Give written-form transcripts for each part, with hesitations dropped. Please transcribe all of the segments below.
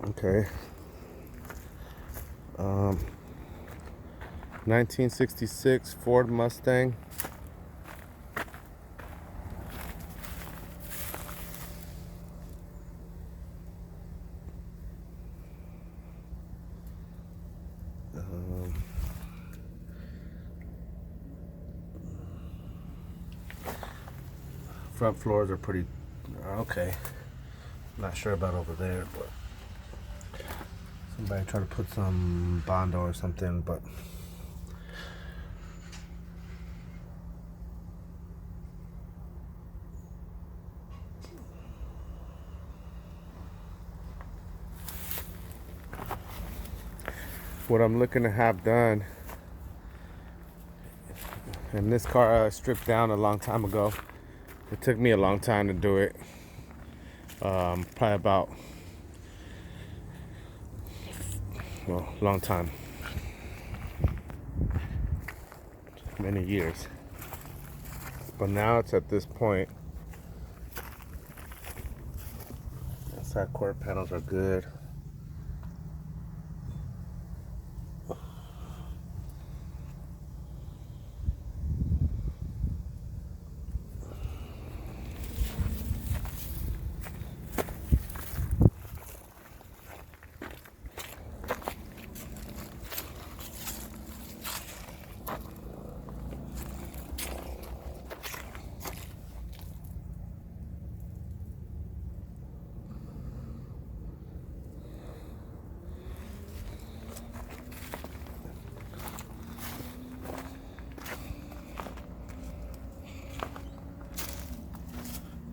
Okay. 1966 Ford Mustang. Front floors are pretty okay. Not sure about over there, but somebody try to put some Bondo or something, but what I'm looking to have done, and this car stripped down a long time ago. It took me a long time to do it. Probably about, well, long time, many years. But now it's at this point. Side quarter panels are good.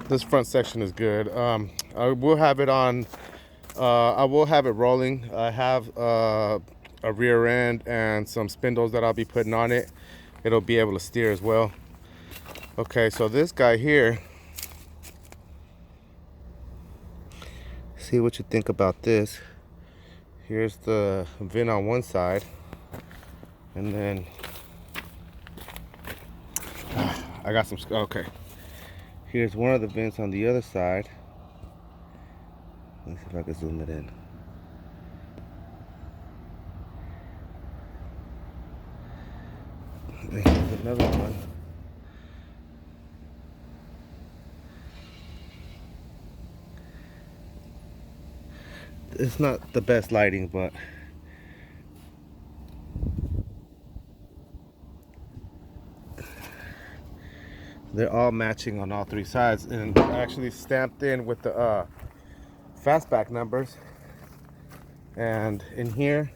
This front section is good. I will have it on. I will have it rolling. I have a rear end and some spindles that I'll be putting on it. It'll be able to steer as well. Okay, so this guy here. See what you think about this. Here's the VIN on one side, and then I got some. Okay. Here's one of the vents on the other side. Let's see if I can zoom it in. Here's another one. It's not the best lighting, but they're all matching on all three sides, and actually stamped in with the fastback numbers. And in here,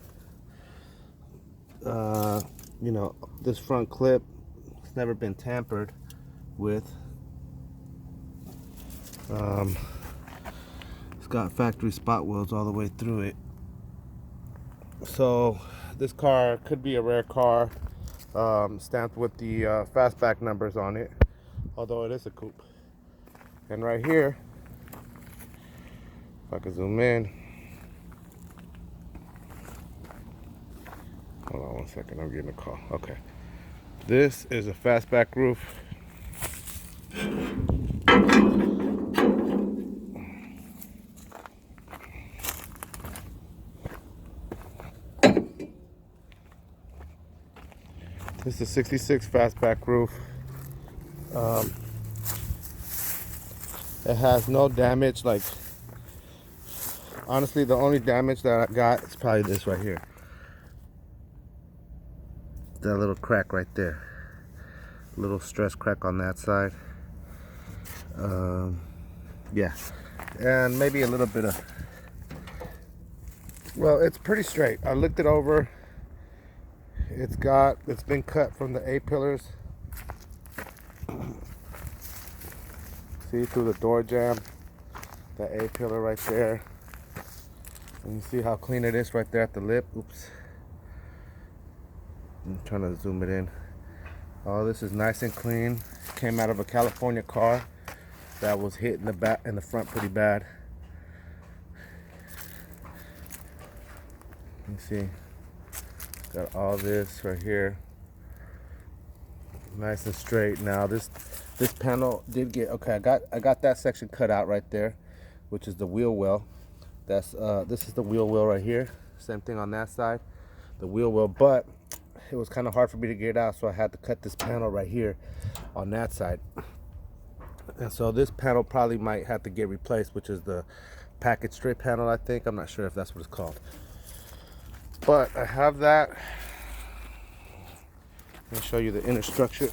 you know, this front clip, it's never been tampered with. It's got factory spot welds all the way through it. So this car could be a rare car, stamped with the fastback numbers on it, although it is a coupe. And right here, if I can zoom in, hold on one second, I'm getting a call. Okay, this is a fastback roof. This is a 66 fastback roof. It has no damage. Like, honestly, the only damage that I got is probably this right here. That little crack right there. Little stress crack on that side. Yeah. And maybe a little bit of, well, it's pretty straight. I looked it over. It's been cut from the A-pillars. See, through the door jamb, the A-pillar right there. And you see how clean it is right there at the lip. Oops. I'm trying to zoom it in. Oh, this is nice and clean. Came out of a California car that was hit in the back and the front pretty bad. You see, got all this right here, nice and straight. Now this panel did get, okay, I got that section cut out right there, which is the wheel well. That's this is the wheel well right here. Same thing on that side, the wheel well. But it was kind of hard for me to get it out, so I had to cut this panel right here on that side. And so this panel probably might have to get replaced, which is the package straight panel, I think. I'm not sure if that's what it's called. But I have that. Let me show you the inner structure.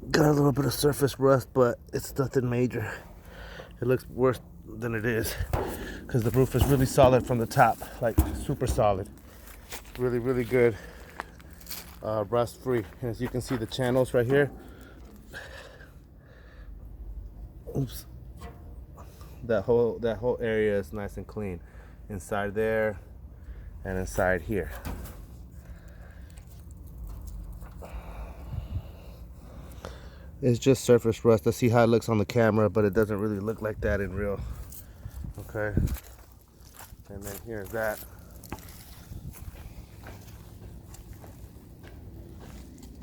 Got a little bit of surface rust, but it's nothing major. It looks worse than it is because the roof is really solid from the top, like super solid. Really, really good, rust free. And as you can see, the channels right here. Oops. That whole area is nice and clean. Inside there and inside here. It's just surface rust. I see how it looks on the camera, but it doesn't really look like that in real. Okay. And then here's that.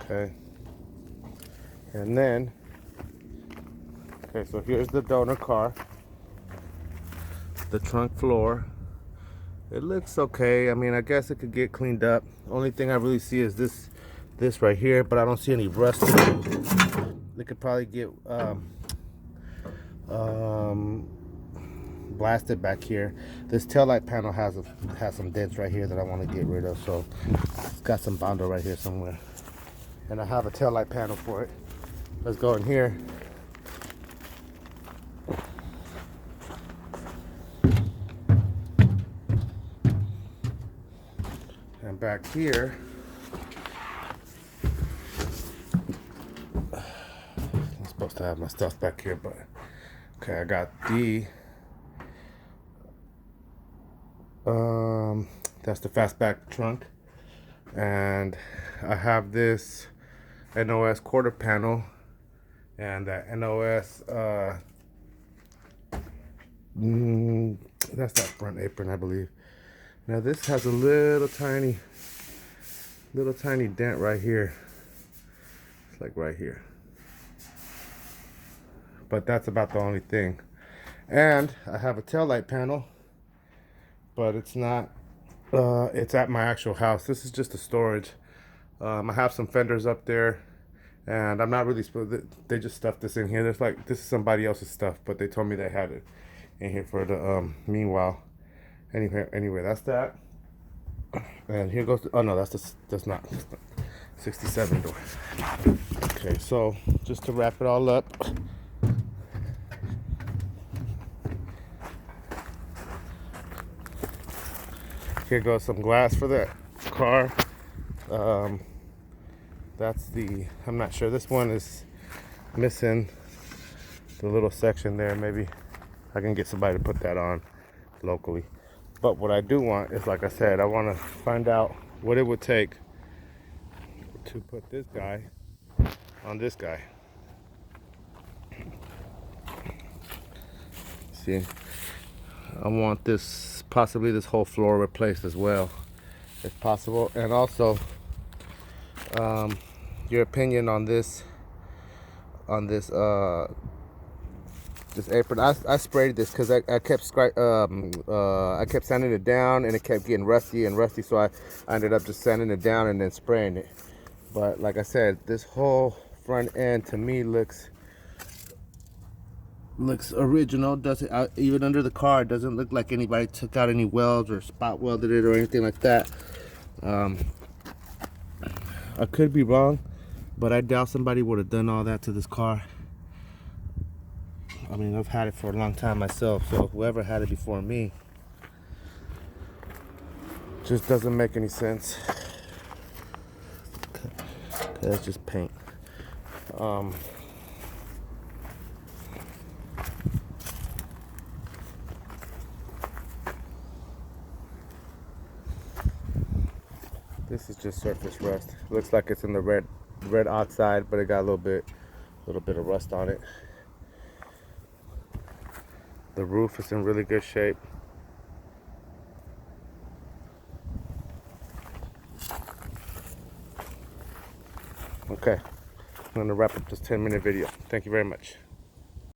Okay. And then, okay, so here's the donor car. The trunk floor. It looks okay. I mean, I guess it could get cleaned up. Only thing I really see is this right here, but I don't see any rust. It could probably get blasted back here. This taillight panel has some dents right here that I want to get rid of, so it's got some bondo right here somewhere. And I have a taillight panel for it. Let's go in here. And back here, I'm supposed to have my stuff back here, but okay, I got that's the fastback trunk, and I have this NOS quarter panel, and that NOS that's that front apron, I believe. Now this has a little tiny dent right here. It's like right here. But that's about the only thing. And I have a taillight panel, but it's not, it's at my actual house. This is just a storage. I have some fenders up there, and I'm not really supposed, they just stuffed this in here. There's like, this is somebody else's stuff, but they told me they had it in here for the, meanwhile. Anyway, that's that. And here goes oh no, that's not 67 door. Okay, so just to wrap it all up, here goes some glass for that car. That's the, I'm not sure, this one is missing the little section there. Maybe I can get somebody to put that on locally. But what I do want is, like I said, I want to find out what it would take to put this guy on this guy. See, I want this, possibly this whole floor replaced as well, if possible. And also, your opinion on this this apron. I sprayed this because I kept sanding it down, and it kept getting rusty, so I ended up just sanding it down and then spraying it. But like I said, this whole front end to me looks original. Doesn't, even under the car, it doesn't look like anybody took out any welds or spot welded it or anything like that. I could be wrong, but I doubt somebody would have done all that to this car. I mean, I've had it for a long time myself, so whoever had it before me just doesn't make any sense. That's just paint. This is just surface rust. Looks like it's in the red oxide, but it got a little bit of rust on it. The roof is in really good shape. Okay, I'm gonna wrap up this 10-minute video. Thank you very much.